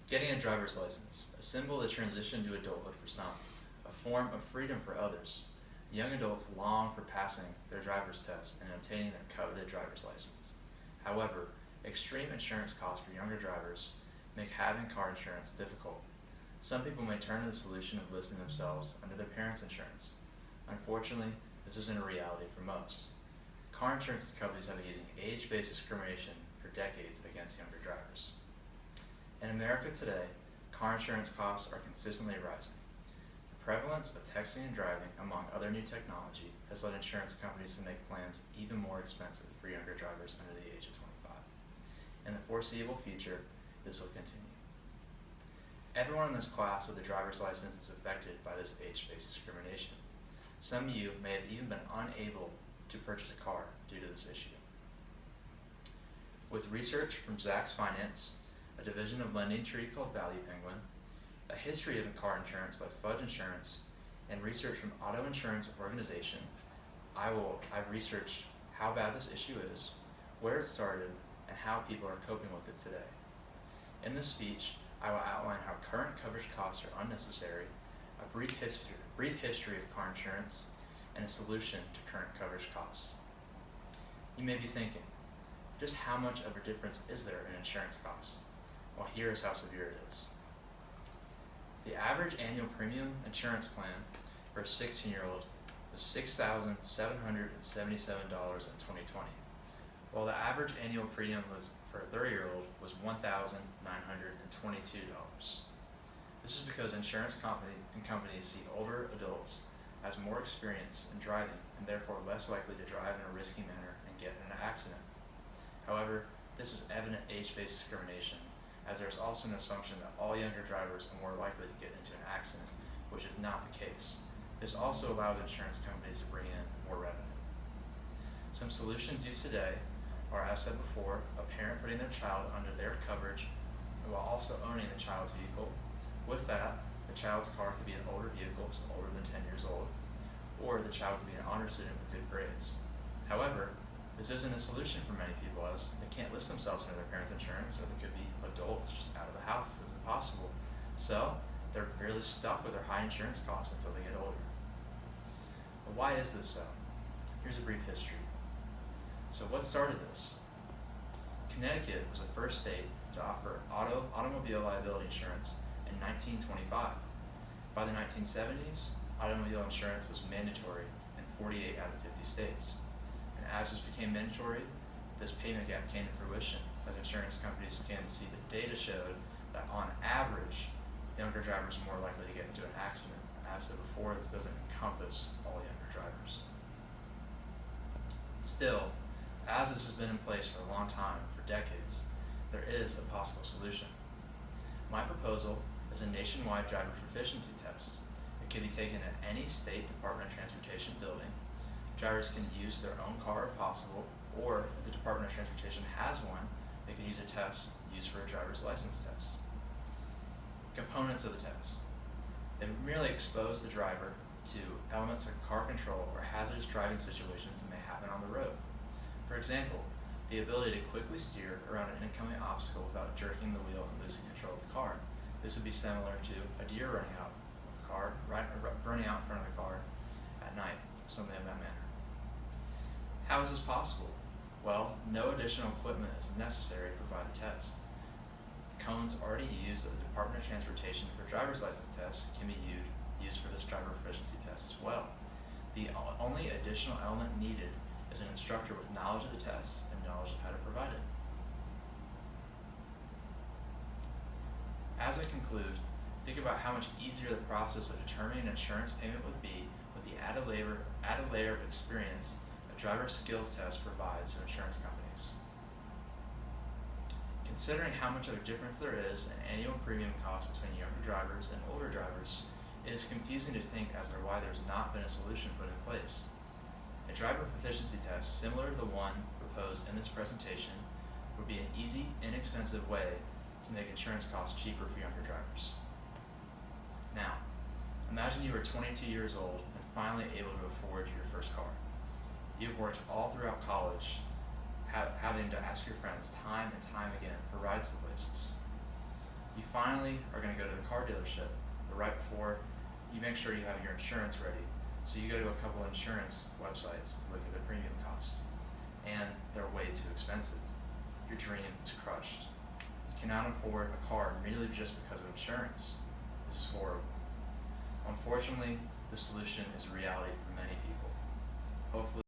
Getting a driver's license, a symbol of the transition to adulthood for some, a form of freedom for others. Young adults long for passing their driver's test and obtaining their coveted driver's license. However, extreme insurance costs for younger drivers make having car insurance difficult. Some people may turn to the solution of listing themselves under their parents' insurance. Unfortunately, this isn't a reality for most. Car insurance companies have been using age-based discrimination for decades against younger drivers. In America today, car insurance costs are consistently rising. The prevalence of texting and driving, among other new technology, has led insurance companies to make plans even more expensive for younger drivers under the age of 25. In the foreseeable future, this will continue. Everyone in this class with a driver's license is affected by this age-based discrimination. Some of you may have even been unable to purchase a car due to this issue. With research from Zacks Finance, a division of lending tree called Value Penguin, a history of car insurance by Fudge Insurance, and research from Auto Insurance Organization, I've researched how bad this issue is, where it started, and how people are coping with it today. In this speech, I will outline how current coverage costs are unnecessary, a brief history of car insurance, and a solution to current coverage costs. You may be thinking, just how much of a difference is there in insurance costs? Well, here is how severe it is. The average annual premium insurance plan for a 16-year-old was $6,777 in 2020, while the average annual premium for a 30-year-old was $1,922. This is because insurance companies see older adults as more experienced in driving and therefore less likely to drive in a risky manner and get in an accident. However, this is evident age-based discrimination, as there is also an assumption that all younger drivers are more likely to get into an accident, which is not the case. This also allows insurance companies to bring in more revenue. Some solutions used today are, as said before, a parent putting their child under their coverage while also owning the child's vehicle. With that, the child's car could be an older vehicle, so older than 10 years old, or the child could be an honor student with good grades. However, this isn't a solution for many people, as they can't list themselves under their parents' insurance, or they could be adults just out of the house. This isn't possible. So they're barely stuck with their high insurance costs until they get older. But why is this so? Here's a brief history. So what started this? Connecticut was the first state to offer automobile liability insurance in 1925. By the 1970s, automobile insurance was mandatory in 48 out of 50 states. And as this became mandatory, this payment gap came to fruition as insurance companies began to see the data showed that on average, younger drivers are more likely to get into an accident. As I said before, this doesn't encompass all younger drivers. Still, as this has been in place for a long time, for decades, there is a possible solution. My proposal is a nationwide driver proficiency test. It can be taken at any state Department of Transportation building. Drivers can use their own car if possible, or if the Department of Transportation has one, they can use a test used for a driver's license test. Components of the test. They merely expose the driver to elements of car control or hazardous driving situations that may happen on the road. For example, the ability to quickly steer around an incoming obstacle without jerking the wheel and losing control of the car. This would be similar to a deer running out in front of the car at night, something of that manner. How is this possible? Well, no additional equipment is necessary to provide the test. The cones already used at the Department of Transportation for driver's license tests can be used for this driver proficiency test as well. The only additional element needed is an instructor with knowledge of the test and knowledge of how to provide it. As I conclude, think about how much easier the process of determining an insurance payment would be with the added layer of experience a driver skills test provides to insurance companies. Considering how much of a difference there is in annual premium costs between younger drivers and older drivers, it is confusing to think as to why there's not been a solution put in place. A driver proficiency test similar to the one proposed in this presentation would be an easy, inexpensive way to make insurance costs cheaper for younger drivers. Now, imagine you are 22 years old and finally able to afford your first car. You've worked all throughout college, having to ask your friends time and time again for rides to places. You finally are going to go to the car dealership, but right before, you make sure you have your insurance ready. So you go to a couple of insurance websites to look at their premium costs, and they're way too expensive. Your dream is crushed. You cannot afford a car merely just because of insurance. This is horrible. Unfortunately, the solution is a reality for many people. Hopefully